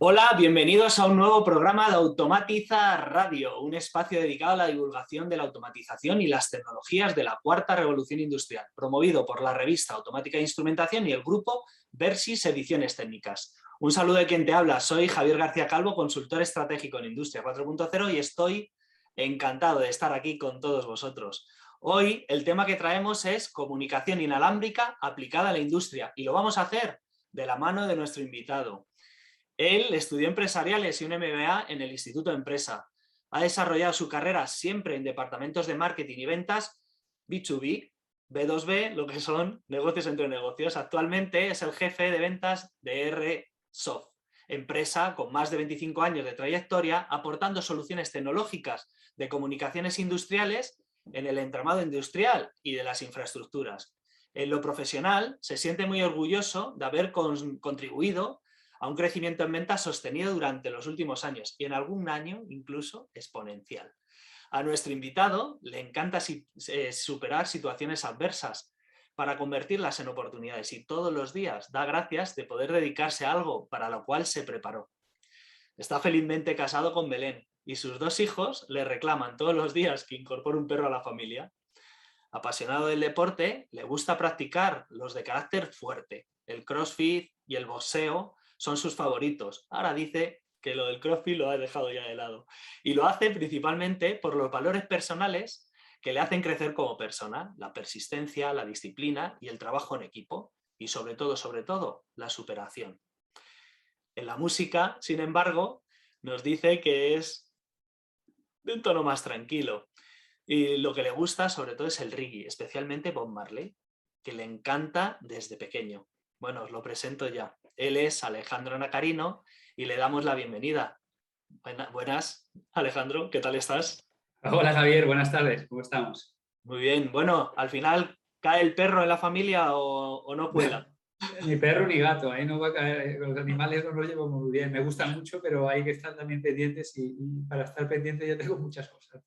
Hola, bienvenidos a un nuevo programa de Automatiza Radio, un espacio dedicado a la divulgación de la automatización y las tecnologías de la cuarta revolución industrial, promovido por la revista Automática e Instrumentación y el grupo Versys Ediciones Técnicas. Un saludo de quien te habla, soy Javier García Calvo, consultor estratégico en Industria 4.0 y estoy encantado de estar aquí con todos vosotros. Hoy el tema que traemos es comunicación inalámbrica aplicada a la industria y lo vamos a hacer de la mano de nuestro invitado. Él estudió empresariales y un MBA en el Instituto de Empresa. Ha desarrollado su carrera siempre en departamentos de marketing y ventas B2B, B2B, lo que son negocios entre negocios. Actualmente es el jefe de ventas de RSoft, empresa con más de 25 años de trayectoria, aportando soluciones tecnológicas de comunicaciones industriales en el entramado industrial y de las infraestructuras. En lo profesional, se siente muy orgulloso de haber contribuido a un crecimiento en ventas sostenido durante los últimos años y en algún año incluso exponencial. A nuestro invitado le encanta superar situaciones adversas para convertirlas en oportunidades y todos los días da gracias de poder dedicarse a algo para lo cual se preparó. Está felizmente casado con Belén y sus dos hijos le reclaman todos los días que incorpore un perro a la familia. Apasionado del deporte, le gusta practicar los de carácter fuerte. El CrossFit y el boxeo son sus favoritos. Ahora dice que lo del CrossFit lo ha dejado ya de lado. Y lo hace principalmente por los valores personales que le hacen crecer como persona, la persistencia, la disciplina y el trabajo en equipo. Y sobre todo, la superación. En la música, sin embargo, nos dice que es de un tono más tranquilo. Y lo que le gusta sobre todo es el reggae, especialmente Bob Marley, que le encanta desde pequeño. Bueno, os lo presento ya. Él es Alejandro Nacarino y le damos la bienvenida. Buenas, Alejandro, ¿qué tal estás? Hola Javier, buenas tardes, ¿cómo estamos? Muy bien. Bueno, al final, ¿cae el perro en la familia o no cuela? Ni perro ni gato, ahí no va a caer, los animales no los llevo muy bien, me gustan mucho, pero hay que estar también pendientes y para estar pendiente yo tengo muchas cosas.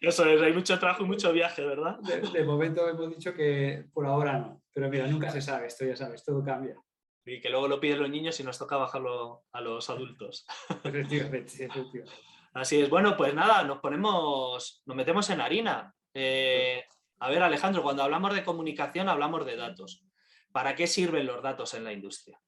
Eso es, hay mucho trabajo y mucho viaje, ¿verdad? De momento hemos dicho que por ahora no, pero mira, nunca se sabe, esto ya sabes, todo cambia. Y que luego lo piden los niños y nos toca bajarlo a los adultos. Efectivamente, efectivamente. Así es. Bueno, pues nada, nos metemos en harina. A ver, Alejandro, cuando hablamos de comunicación hablamos de datos. ¿Para qué sirven los datos en la industria?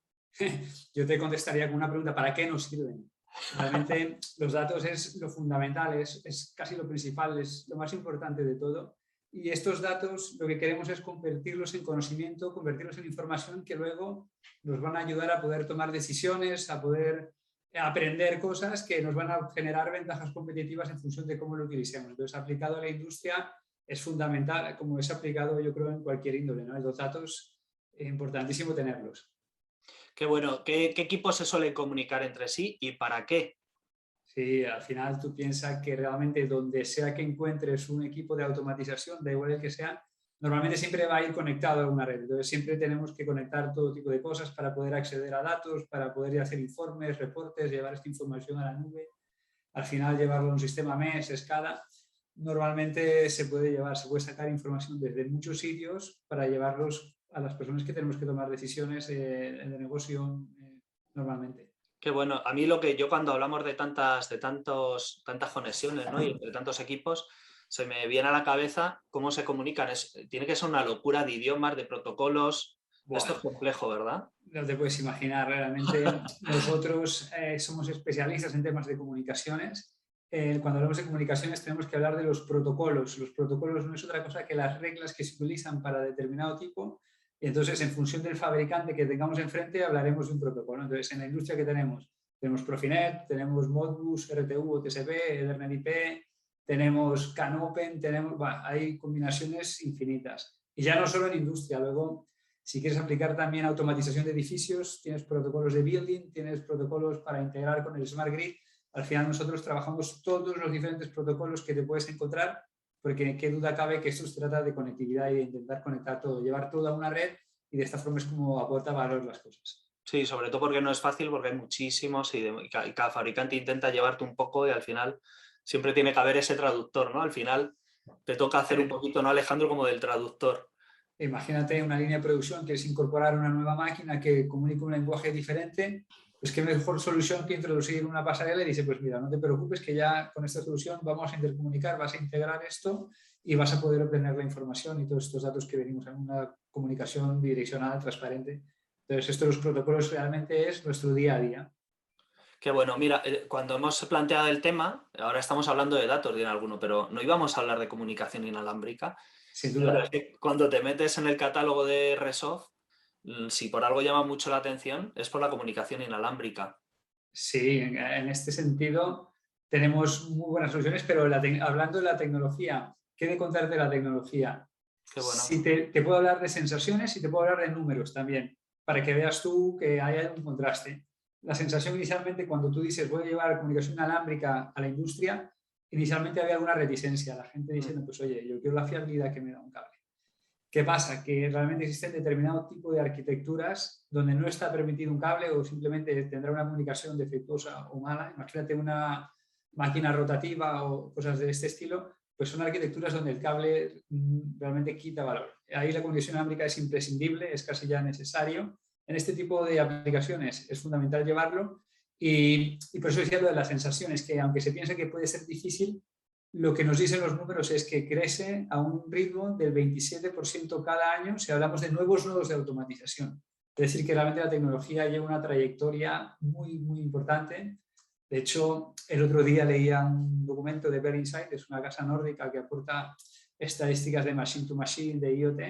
Yo te contestaría con una pregunta, ¿para qué nos sirven? Realmente los datos es lo fundamental, es casi lo principal, es lo más importante de todo. Y estos datos lo que queremos es convertirlos en conocimiento, convertirlos en información que luego nos van a ayudar a poder tomar decisiones, a poder aprender cosas que nos van a generar ventajas competitivas en función de cómo lo utilicemos. Entonces, aplicado a la industria es fundamental, como es aplicado yo creo en cualquier índole, ¿no? Los datos es importantísimo tenerlos. Qué bueno, ¿qué equipos se suelen comunicar entre sí y para qué? Sí, al final tú piensas que realmente donde sea que encuentres un equipo de automatización, da igual el que sea, normalmente siempre va a ir conectado a una red. Entonces siempre tenemos que conectar todo tipo de cosas para poder acceder a datos, para poder hacer informes, reportes, llevar esta información a la nube. Al final llevarlo a un sistema MES, SCADA. Normalmente se puede sacar información desde muchos sitios para llevarlos a las personas que tenemos que tomar decisiones de negocio normalmente. Qué bueno, a mí lo que yo cuando hablamos de tantas conexiones, ¿no? Y entre tantos equipos, se me viene a la cabeza cómo se comunican. Tiene que ser una locura de idiomas, de protocolos. Esto Buah. es complejo, ¿verdad? No te puedes imaginar, realmente nosotros somos especialistas en temas de comunicaciones. Cuando hablamos de comunicaciones tenemos que hablar de los protocolos. Los protocolos no es otra cosa que las reglas que se utilizan para determinado tipo. Y entonces, en función del fabricante que tengamos enfrente, hablaremos de un protocolo. Entonces, en la industria que tenemos Profinet, tenemos Modbus, RTU, OTCP, Ethernet IP, tenemos CANopen, hay combinaciones infinitas. Y ya no solo en industria, luego si quieres aplicar también automatización de edificios, tienes protocolos de building, tienes protocolos para integrar con el Smart Grid. Al final nosotros trabajamos todos los diferentes protocolos que te puedes encontrar, porque qué duda cabe que esto se trata de conectividad y de intentar conectar todo, llevar todo a una red y de esta forma es como aporta valor las cosas. Sí, sobre todo porque no es fácil, porque hay muchísimos y cada fabricante intenta llevarte un poco y al final siempre tiene que haber ese traductor, ¿no? Al final te toca hacer un poquito, ¿no, Alejandro? Como del traductor. Imagínate una línea de producción que es incorporar una nueva máquina que comunica un lenguaje diferente pues qué mejor solución que introducir una pasarela y dice, pues mira, no te preocupes que ya con esta solución vamos a intercomunicar, vas a integrar esto y vas a poder obtener la información y todos estos datos que venimos en una comunicación bidireccional, transparente. Entonces, esto de los protocolos realmente es nuestro día a día. Qué bueno, mira, cuando hemos planteado el tema, ahora estamos hablando de datos, dirá alguno, pero no íbamos a hablar de comunicación inalámbrica. Sin Claro, es duda. que cuando te metes en el catálogo de Resoft, si por algo llama mucho la atención, es por la comunicación inalámbrica. Sí, en este sentido tenemos muy buenas soluciones, pero hablando de la tecnología, ¿qué de contarte de la tecnología? Qué bueno. Si te puedo hablar de sensaciones y te puedo hablar de números también, para que veas tú que hay un contraste. La sensación inicialmente, cuando tú dices voy a llevar comunicación inalámbrica a la industria, inicialmente había alguna reticencia, la gente diciendo, pues oye, yo quiero la fiabilidad que me da un cable. ¿Qué pasa? Que realmente existen determinado tipo de arquitecturas donde no está permitido un cable o simplemente tendrá una comunicación defectuosa o mala. Imagínate una máquina rotativa o cosas de este estilo, pues son arquitecturas donde el cable realmente quita valor. Ahí la comunicación inalámbrica es imprescindible, es casi ya necesario. En este tipo de aplicaciones es fundamental llevarlo y por eso decía lo de las sensaciones, que aunque se piense que puede ser difícil, lo que nos dicen los números es que crece a un ritmo del 27% cada año si hablamos de nuevos nodos de automatización. Es decir, que realmente la tecnología lleva una trayectoria muy, muy importante. De hecho, el otro día leía un documento de Bear Insight, es una casa nórdica que aporta estadísticas de machine to machine, de IoT.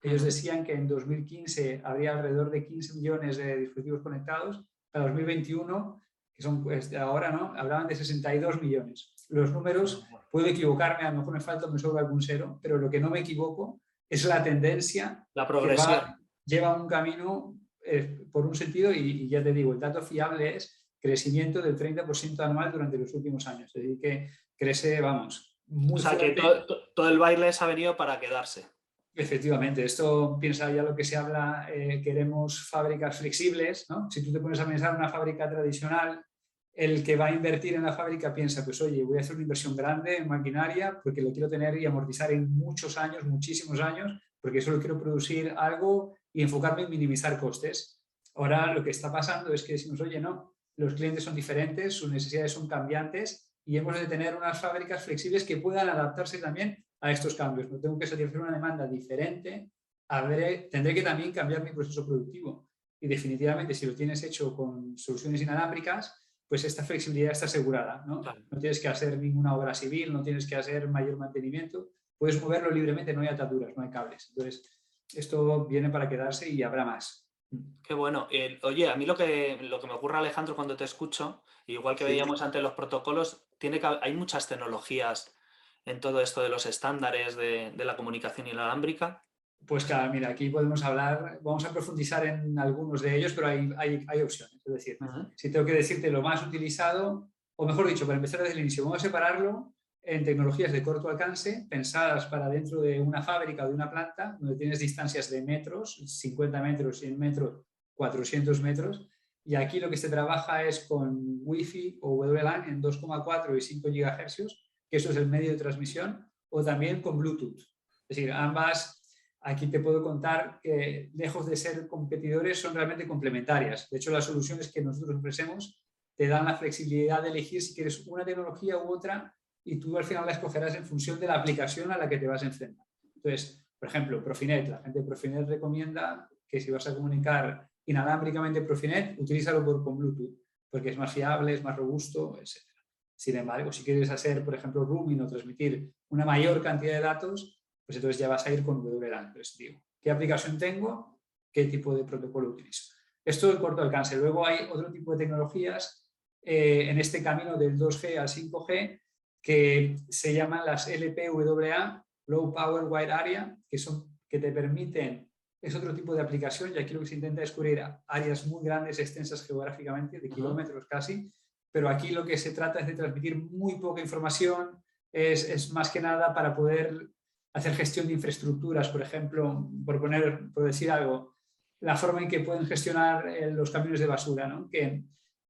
Ellos decían que en 2015 habría alrededor de 15 millones de dispositivos conectados. Para 2021, que son pues, ahora, ¿no? Hablaban de 62 millones. Los números, puedo equivocarme, a lo mejor me falta, me sobra algún cero, pero lo que no me equivoco es la tendencia La que progresión. lleva un camino por un sentido y ya te digo, el dato fiable es crecimiento del 30% anual durante los últimos años. Es decir, que crece, vamos, O muy sea que fuerte. todo el baile se ha venido para quedarse. Efectivamente, esto piensa ya lo que se habla, queremos fábricas flexibles, ¿no? Si tú te pones a pensar en una fábrica tradicional, el que va a invertir en la fábrica piensa, pues oye, voy a hacer una inversión grande en maquinaria porque lo quiero tener y amortizar en muchos años, muchísimos años, porque solo quiero producir algo y enfocarme en minimizar costes. Ahora lo que está pasando es que decimos, oye, no, los clientes son diferentes, sus necesidades son cambiantes y hemos de tener unas fábricas flexibles que puedan adaptarse también a estos cambios. No tengo que satisfacer una demanda diferente, tendré que también cambiar mi proceso productivo. Y definitivamente, si lo tienes hecho con soluciones inalámbricas, pues esta flexibilidad está asegurada, ¿no? Claro. No tienes que hacer ninguna obra civil, no tienes que hacer mayor mantenimiento, puedes moverlo libremente, no hay ataduras, no hay cables. Entonces, esto viene para quedarse y habrá más. Qué bueno. Oye, a mí lo que me ocurre, Alejandro, cuando te escucho, igual que Sí. veíamos antes los protocolos, hay muchas tecnologías en todo esto de los estándares de la comunicación inalámbrica. Pues claro, mira, aquí podemos hablar, vamos a profundizar en algunos de ellos, pero hay opciones. Es decir, si tengo que decirte lo más utilizado, o mejor dicho, para empezar desde el inicio, vamos a separarlo en tecnologías de corto alcance, pensadas para dentro de una fábrica o de una planta, donde tienes distancias de metros, 50 metros, 100 metros, 400 metros, y aquí lo que se trabaja es con Wi-Fi o WLAN en 2,4 y 5 GHz, que eso es el medio de transmisión, o también con Bluetooth. Es decir, ambas. Aquí te puedo contar que, lejos de ser competidores, son realmente complementarias. De hecho, las soluciones que nosotros ofrecemos te dan la flexibilidad de elegir si quieres una tecnología u otra y tú al final la escogerás en función de la aplicación a la que te vas a enfrentar. Entonces, por ejemplo, Profinet. La gente de Profinet recomienda que si vas a comunicar inalámbricamente Profinet, utilízalo con Bluetooth, porque es más fiable, es más robusto, etc. Sin embargo, si quieres hacer, por ejemplo, roaming o transmitir una mayor cantidad de datos, pues entonces ya vas a ir con WLAN. Entonces digo, ¿qué aplicación tengo? ¿Qué tipo de protocolo utilizo? Esto es corto alcance. Luego hay otro tipo de tecnologías en este camino del 2G al 5G que se llaman las LPWA, Low Power Wide Area, que te permiten, es otro tipo de aplicación y aquí lo que se intenta es cubrir áreas muy grandes, extensas geográficamente, de kilómetros casi, pero aquí lo que se trata es de transmitir muy poca información, es más que nada para poder hacer gestión de infraestructuras, por ejemplo, por decir algo, la forma en que pueden gestionar los camiones de basura, ¿no? Que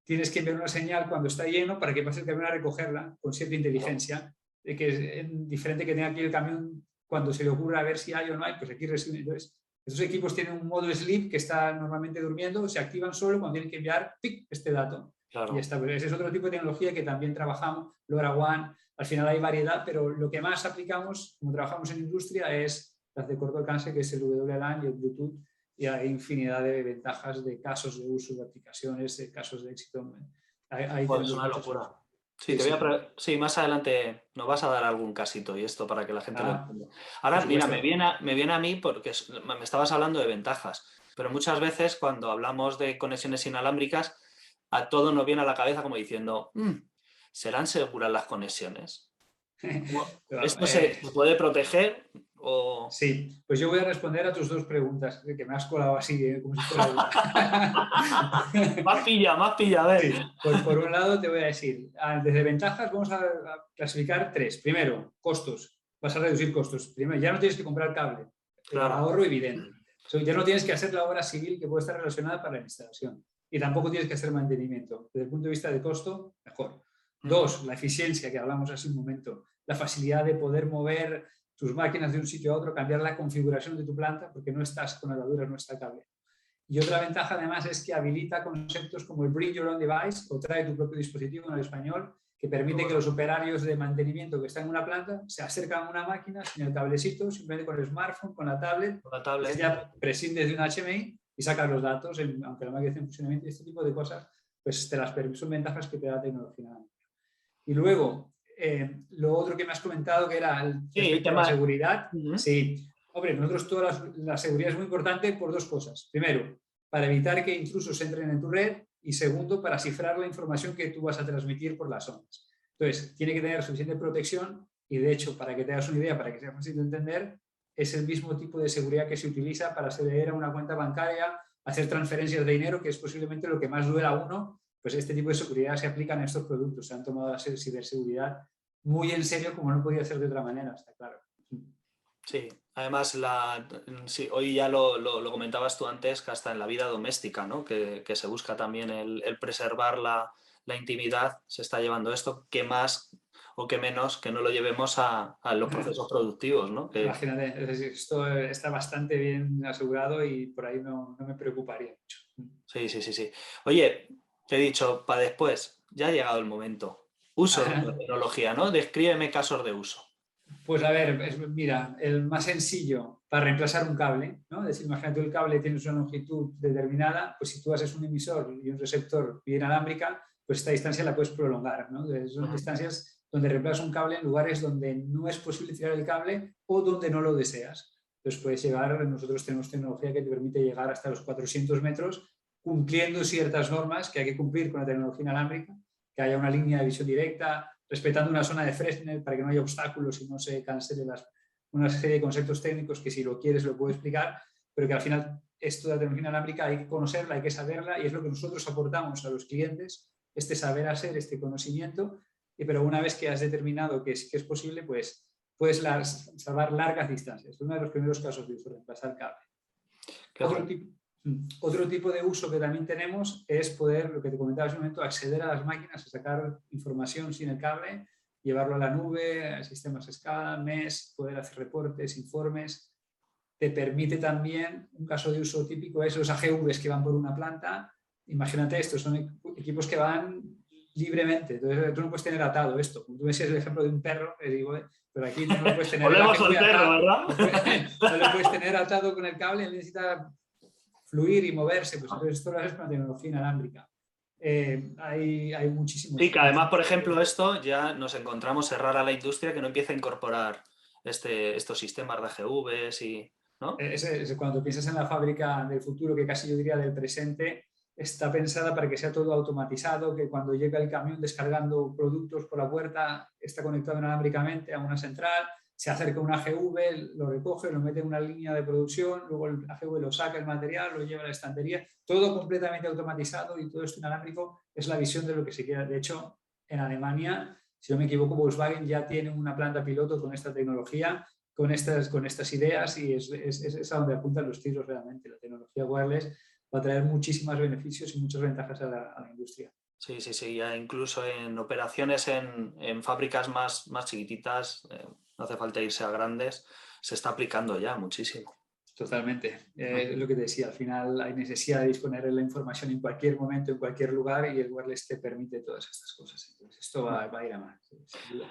tienes que enviar una señal cuando está lleno para que pase el camión a recogerla con cierta inteligencia, de que es diferente que tenga aquí el camión cuando se le ocurra a ver si hay o no hay, pues aquí recibe. Entonces, Estos equipos tienen un modo sleep que está normalmente durmiendo, se activan solo cuando tienen que enviar este dato. Claro. Y ya está. Pero ese es otro tipo de tecnología que también trabajamos, LoRaWAN, al final hay variedad, pero lo que más aplicamos, como trabajamos en industria, es las de corto alcance, que es el WLAN y el Bluetooth, y hay infinidad de ventajas de casos de uso de aplicaciones, de casos de éxito. Ahí Pues es tenemos una muchas locura. cosas. Sí, Sí, sí. sí, más adelante nos vas a dar algún casito y esto para que la gente lo Ah, entienda. por Ahora, mira, supuesto. me viene a mí porque me estabas hablando de ventajas, pero muchas veces cuando hablamos de conexiones inalámbricas, a todo nos viene a la cabeza como diciendo, ¿serán seguras las conexiones? Pero, ¿Esto se puede proteger o...? sí, pues yo voy a responder a tus dos preguntas, que me has colado así, como si fuera una. Más pilla, a ver. Sí, por un lado te voy a decir, desde ventajas vamos a clasificar tres. Primero, costos. Vas a reducir costos. Primero, ya no tienes que comprar cable. Claro. Ahorro evidente. Ya no tienes que hacer la obra civil que puede estar relacionada para la instalación. Y tampoco tienes que hacer mantenimiento. Desde el punto de vista de costo, mejor. Dos, la eficiencia, que hablamos hace un momento. La facilidad de poder mover tus máquinas de un sitio a otro, cambiar la configuración de tu planta, porque no estás con ataduras, no está cable. Y otra ventaja además es que habilita conceptos como el Bring Your Own Device o trae tu propio dispositivo en el español, que permite que los operarios de mantenimiento que están en una planta se acercan a una máquina sin el cablecito, simplemente con el smartphone, con la tablet, ya prescindes de un HMI y sacas los datos, aunque la máquina esté en funcionamiento. Este tipo de cosas pues son ventajas que te da la tecnología. Y luego, lo otro que me has comentado, que era respecto a la seguridad. Sí, hombre, nosotros toda la seguridad es muy importante por dos cosas. Primero, para evitar que intrusos entren en tu red, y segundo, para cifrar la información que tú vas a transmitir por las ondas. Entonces, tiene que tener suficiente protección y, de hecho, para que te hagas una idea, para que sea fácil de entender, es el mismo tipo de seguridad que se utiliza para acceder a una cuenta bancaria, hacer transferencias de dinero, que es posiblemente lo que más duele a uno. Pues este tipo de seguridad se aplican a estos productos. Se han tomado la ciberseguridad muy en serio, como no podía ser de otra manera, está claro. Sí, además sí, hoy ya lo comentabas tú antes, que hasta en la vida doméstica, ¿no? Que se busca también el preservar la intimidad, se está llevando esto, que más o que menos que no lo llevemos a los procesos productivos, ¿no? Imagínate, es decir, esto está bastante bien asegurado y por ahí no me preocuparía mucho. Sí. Oye, te he dicho, para después, ya ha llegado el momento. Uso de la tecnología, ¿no? Descríbeme casos de uso. Pues a ver, mira, el más sencillo para reemplazar un cable, ¿no? Es decir, imagínate el cable tiene una longitud determinada, pues si tú haces un emisor y un receptor vía inalámbrica, pues esta distancia la puedes prolongar, ¿no? Son distancias donde reemplazas un cable en lugares donde no es posible tirar el cable o donde no lo deseas. Entonces puedes llegar, nosotros tenemos tecnología que te permite llegar hasta los 400 metros cumpliendo ciertas normas que hay que cumplir con la tecnología inalámbrica, que haya una línea de visión directa, respetando una zona de Fresnel para que no haya obstáculos y no se cancele una serie de conceptos técnicos que si lo quieres lo puedo explicar, pero que al final esto de la tecnología inalámbrica hay que conocerla, hay que saberla y es lo que nosotros aportamos a los clientes, este saber hacer, este conocimiento, pero una vez que has determinado que es posible, pues puedes salvar largas distancias. Es uno de los primeros casos de uso, reemplazar cable. Otro tipo de uso que también tenemos es poder, lo que te comentaba hace un momento, acceder a las máquinas, a sacar información sin el cable, llevarlo a la nube, a sistemas SCADA, MES, poder hacer reportes, informes. Te permite también, un caso de uso típico es los AGVs que van por una planta. Imagínate esto, son equipos que van libremente. Entonces tú no puedes tener atado esto. Como tú ves el ejemplo de un perro, digo, pero aquí no lo puedes tener. Volvemos al perro, ¿verdad? No lo puedes tener atado con el cable, necesita fluir y moverse, pues entonces esto lo haces con la tecnología inalámbrica. Hay muchísimos. Sí, que además, por ejemplo, esto ya nos encontramos cerrar a la industria que no empieza a incorporar estos sistemas de AGVs y... ¿no? Cuando piensas en la fábrica del futuro, que casi yo diría del presente, está pensada para que sea todo automatizado, que cuando llega el camión descargando productos por la puerta, está conectado inalámbricamente a una central, se acerca un AGV, lo recoge, lo mete en una línea de producción, luego el AGV lo saca el material, lo lleva a la estantería, todo completamente automatizado y todo esto inalámbrico es la visión de lo que se quiera. De hecho, en Alemania, si no me equivoco, Volkswagen ya tiene una planta piloto con esta tecnología, con estas ideas y es a donde apuntan los tiros realmente. La tecnología wireless va a traer muchísimos beneficios y muchas ventajas a la industria. Sí, ya incluso en operaciones en fábricas más chiquititas, no hace falta irse a grandes, se está aplicando ya muchísimo. Totalmente. Lo que te decía, al final hay necesidad de disponer de la información en cualquier momento, en cualquier lugar, y el wireless te permite todas estas cosas. Entonces, esto va a ir a más, sin duda.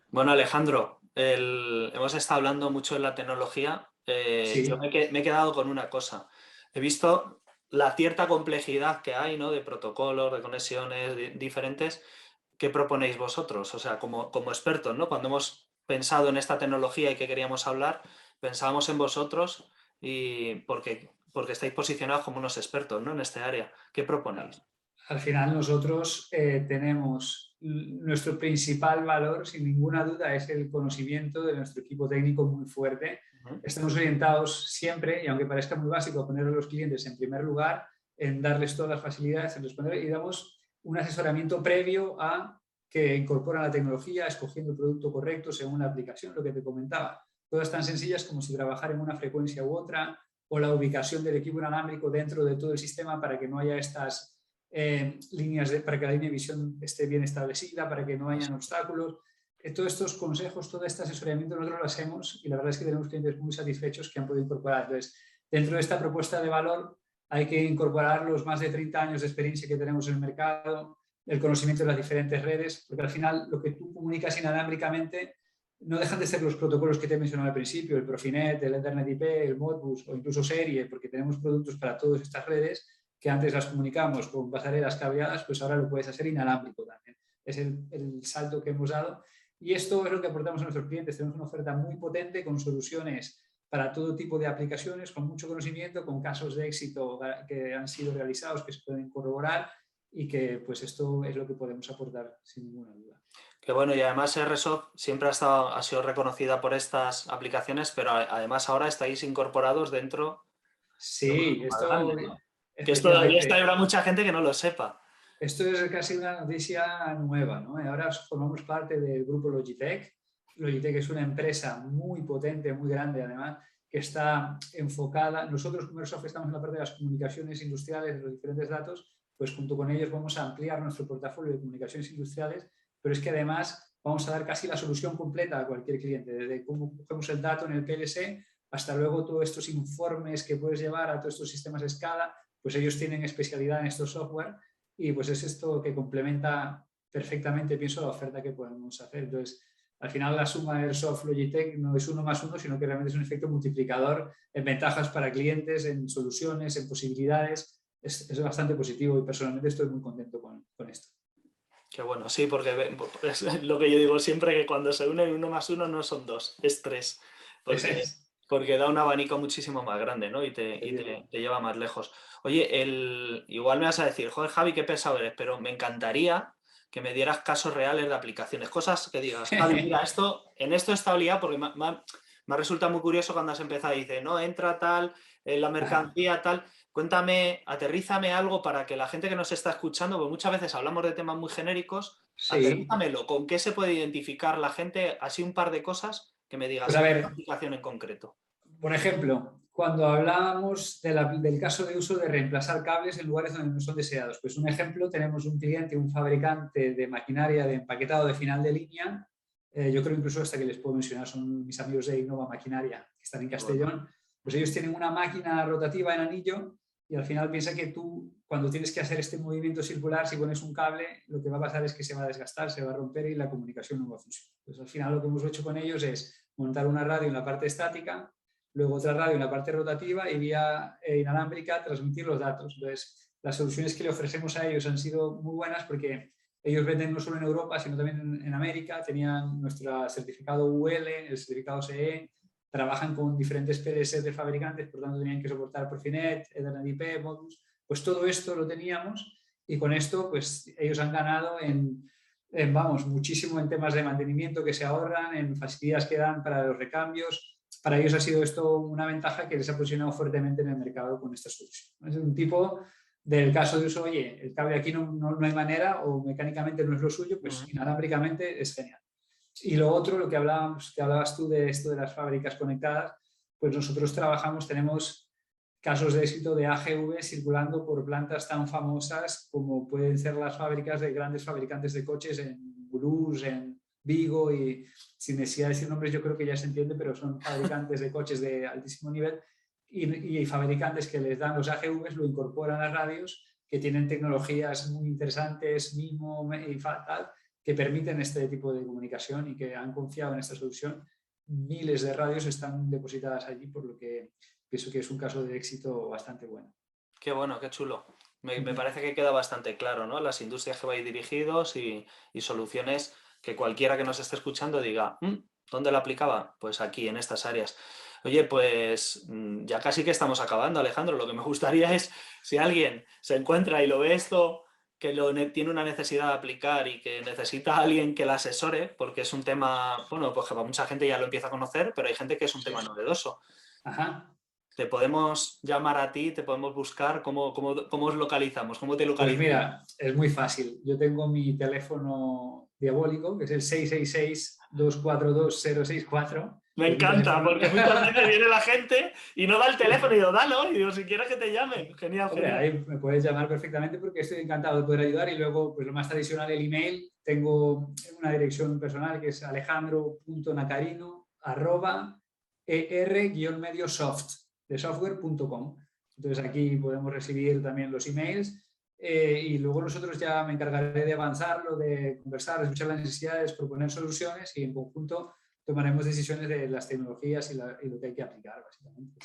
Bueno, Alejandro, hemos estado hablando mucho de la tecnología. Sí. Yo me he quedado con una cosa. He visto la cierta complejidad que hay, ¿no? De protocolos, de conexiones diferentes. ¿Qué proponéis vosotros? O sea, como expertos, ¿no? Cuando hemos pensado en esta tecnología y que queríamos hablar, pensábamos en vosotros y porque estáis posicionados como unos expertos, ¿no? En este área. ¿Qué proponéis? Al final nosotros tenemos nuestro principal valor, sin ninguna duda, es el conocimiento de nuestro equipo técnico muy fuerte. Estamos orientados siempre, y aunque parezca muy básico, a poner a los clientes en primer lugar, en darles todas las facilidades, en responder, y damos un asesoramiento previo a que incorporan la tecnología, escogiendo el producto correcto según la aplicación, lo que te comentaba. Cosas tan sencillas como si trabajar en una frecuencia u otra, o la ubicación del equipo inalámbrico dentro de todo el sistema para que no haya estas para que la línea de visión esté bien establecida, para que no hayan obstáculos. Todos estos consejos, todo este asesoramiento nosotros lo hacemos y la verdad es que tenemos clientes muy satisfechos que han podido incorporar. Entonces, dentro de esta propuesta de valor hay que incorporar los más de 30 años de experiencia que tenemos en el mercado, el conocimiento de las diferentes redes, porque al final lo que tú comunicas inalámbricamente no dejan de ser los protocolos que te he mencionado al principio, el Profinet, el Ethernet IP, el Modbus o incluso Serie, porque tenemos productos para todas estas redes que antes las comunicamos con pasarelas cableadas, pues ahora lo puedes hacer inalámbrico también. Es el salto que hemos dado. Y esto es lo que aportamos a nuestros clientes. Tenemos una oferta muy potente con soluciones para todo tipo de aplicaciones, con mucho conocimiento, con casos de éxito que han sido realizados, que se pueden corroborar y que pues esto es lo que podemos aportar sin ninguna duda. Que bueno, y además Airsoft siempre ha sido reconocida por estas aplicaciones, pero además ahora estáis incorporados dentro de un Sí, grupo más esto grande, ¿no? Que esto efectivamente. habrá mucha gente que no lo sepa. Esto es casi una noticia nueva, ¿no? Ahora formamos parte del grupo Logitech. Logitech es una empresa muy potente, muy grande además, que está enfocada. Nosotros como Airsoft estamos en la parte de las comunicaciones industriales, de los diferentes datos, pues junto con ellos vamos a ampliar nuestro portafolio de comunicaciones industriales, pero es que además vamos a dar casi la solución completa a cualquier cliente, desde cómo cogemos el dato en el PLC hasta luego todos estos informes que puedes llevar a todos estos sistemas de escala, pues ellos tienen especialidad en estos software. Y pues es esto que complementa perfectamente, pienso, la oferta que podemos hacer. Entonces, al final la suma de Airsoft Logitech no es 1 más 1, sino que realmente es un efecto multiplicador en ventajas para clientes, en soluciones, en posibilidades. Es bastante positivo y personalmente estoy muy contento con esto. Qué bueno, sí, porque es lo que yo digo siempre, que cuando se unen 1 más 1 no son 2, es 3. Porque da un abanico muchísimo más grande, ¿no? Y te lleva más lejos. Oye, igual me vas a decir, joder, Javi, qué pesado eres, pero me encantaría que me dieras casos reales de aplicaciones, cosas que digas, Javi, mira, en esto he estado liado porque me resulta muy curioso cuando has empezado y dices, no, entra tal, la mercancía tal. Cuéntame, aterrízame algo para que la gente que nos está escuchando, porque muchas veces hablamos de temas muy genéricos, Sí. aterrízamelo, ¿con qué se puede identificar la gente? Así un par de cosas que me digas, pues a ver, una aplicación en concreto. Por ejemplo, cuando hablábamos del caso de uso de reemplazar cables en lugares donde no son deseados, pues un ejemplo, tenemos un cliente, un fabricante de maquinaria de empaquetado de final de línea, yo creo incluso hasta que les puedo mencionar, son mis amigos de Innova Maquinaria, que están en Castellón, pues ellos tienen una máquina rotativa en anillo y al final piensa que tú, cuando tienes que hacer este movimiento circular, si pones un cable, lo que va a pasar es que se va a desgastar, se va a romper y la comunicación no va a funcionar. Pues al final lo que hemos hecho con ellos es montar una radio en la parte estática, luego otra radio en la parte rotativa y vía inalámbrica transmitir los datos. Entonces, las soluciones que le ofrecemos a ellos han sido muy buenas porque ellos venden no solo en Europa, sino también en América. Tenían nuestro certificado UL, el certificado CE, trabajan con diferentes PDS de fabricantes, por tanto tenían que soportar Profinet, Ethernet IP, Modbus. Pues todo esto lo teníamos y con esto pues ellos han ganado vamos, muchísimo en temas de mantenimiento que se ahorran, en facilidades que dan para los recambios. Para ellos ha sido esto una ventaja que les ha posicionado fuertemente en el mercado con esta solución. Es un tipo del caso de uso, oye, el cable aquí no hay manera o mecánicamente no es lo suyo, pues inalámbricamente es genial. Y lo otro, lo que hablabas tú de esto de las fábricas conectadas, pues nosotros tenemos casos de éxito de AGV circulando por plantas tan famosas como pueden ser las fábricas de grandes fabricantes de coches en Toulouse, en Vigo, y sin necesidad de decir nombres yo creo que ya se entiende, pero son fabricantes de coches de altísimo nivel y fabricantes que les dan los AGVs lo incorporan a las radios que tienen tecnologías muy interesantes, MIMO y tal, que permiten este tipo de comunicación y que han confiado en esta solución. Miles de radios están depositadas allí, por lo que pienso que es un caso de éxito bastante bueno. Qué bueno, qué chulo. Me parece que queda bastante claro, ¿no? Las industrias que vais dirigidos y soluciones que cualquiera que nos esté escuchando diga, ¿dónde la aplicaba? Pues aquí, en estas áreas. Oye, pues ya casi que estamos acabando, Alejandro. Lo que me gustaría es, si alguien se encuentra y lo ve esto, que tiene una necesidad de aplicar y que necesita a alguien que la asesore, porque es un tema, bueno, pues que para mucha gente ya lo empieza a conocer, pero hay gente que es un tema novedoso. Ajá. Te podemos llamar a ti, te podemos buscar, ¿cómo os localizamos? ¿Cómo te Pues localizamos? mira, es muy fácil. Yo tengo mi teléfono diabólico, que es el 666-242-064. Me Es mi encanta, teléfono. porque muchas veces viene la gente y no da el teléfono y digo, dalo, y digo, si quieres que te llame. Genial, Hombre, genial. ahí me puedes llamar perfectamente porque estoy encantado de poder ayudar y luego, pues lo más tradicional, el email. Tengo una dirección personal que es alejandro.nacarino@er-mediosoft de software.com. Entonces aquí podemos recibir también los emails y luego nosotros ya me encargaré de avanzarlo, de conversar, de escuchar las necesidades, proponer soluciones y en conjunto tomaremos decisiones de las tecnologías y lo que hay que aplicar, básicamente.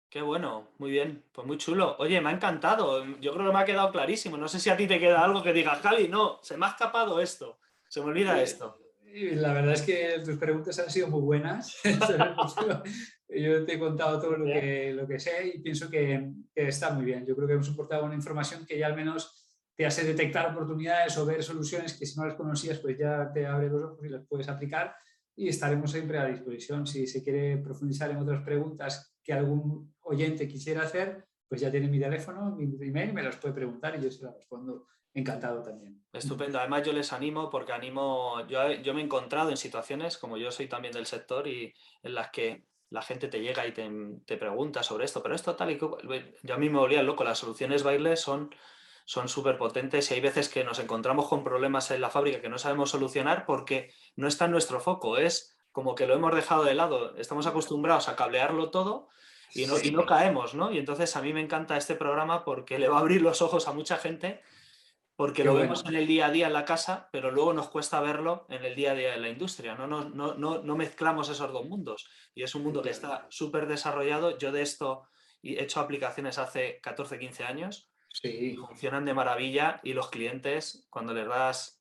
Qué bueno, muy bien, pues muy chulo. Oye, me ha encantado, yo creo que me ha quedado clarísimo. No sé si a ti te queda algo que digas, Javi, no, se me ha escapado esto, se me olvida esto. Y la verdad es que tus preguntas han sido muy buenas. Yo te he contado todo lo que sé y pienso que está muy bien. Yo creo que hemos aportado una información que ya al menos te hace detectar oportunidades o ver soluciones que si no las conocías, pues ya te abre los ojos y las puedes aplicar. Y estaremos siempre a disposición. Si se quiere profundizar en otras preguntas que algún oyente quisiera hacer, pues ya tiene mi teléfono, mi email y me las puede preguntar y yo se las respondo encantado también. Estupendo. Además, yo les animo porque yo me he encontrado en situaciones, como yo soy también del sector, y en las que la gente te llega y te pregunta sobre esto, pero esto tal y como... Yo a mí me volvía loco, las soluciones Bairle son súper potentes y hay veces que nos encontramos con problemas en la fábrica que no sabemos solucionar porque no está en nuestro foco, es como que lo hemos dejado de lado, estamos acostumbrados a cablearlo todo y no caemos, ¿no? Y entonces a mí me encanta este programa porque le va a abrir los ojos a mucha gente porque Qué lo vemos bueno. en el día a día en la casa, pero luego nos cuesta verlo en el día a día en la industria. No mezclamos esos dos mundos. Y es un mundo que está súper desarrollado. Yo de esto he hecho aplicaciones hace 14, 15 años y Sí, funcionan de maravilla. Y los clientes, cuando les das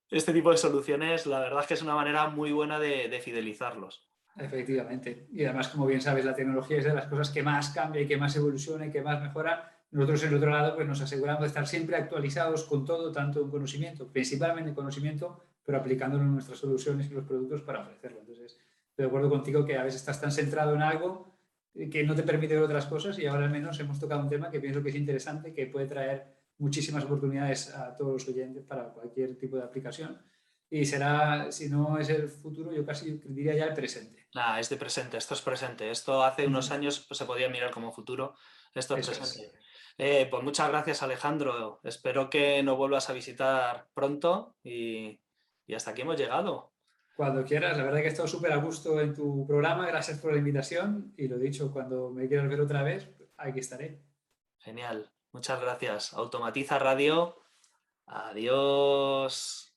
este tipo de soluciones, la verdad es que es una manera muy buena de fidelizarlos. efectivamente. Y además, como bien sabes, la tecnología es de las cosas que más cambia y que más evoluciona y que más mejora. Nosotros, en el otro lado, pues nos aseguramos de estar siempre actualizados con todo, tanto en conocimiento, principalmente en conocimiento, pero aplicándolo en nuestras soluciones y los productos para ofrecerlo. Entonces, estoy de acuerdo contigo que a veces estás tan centrado en algo que no te permite ver otras cosas y ahora al menos hemos tocado un tema que pienso que es interesante, que puede traer muchísimas oportunidades a todos los oyentes para cualquier tipo de aplicación y será, si no es el futuro, yo casi diría ya el presente. Nada, es de presente, esto es presente. Esto hace unos años pues, se podía mirar como futuro, esto es Eso es. presente. Pues muchas gracias, Alejandro. Espero que nos vuelvas a visitar pronto y hasta aquí hemos llegado. Cuando quieras, la verdad que he estado súper a gusto en tu programa, gracias por la invitación y lo dicho, cuando me quieras ver otra vez, aquí estaré. Genial, muchas gracias. Automatiza Radio. Adiós.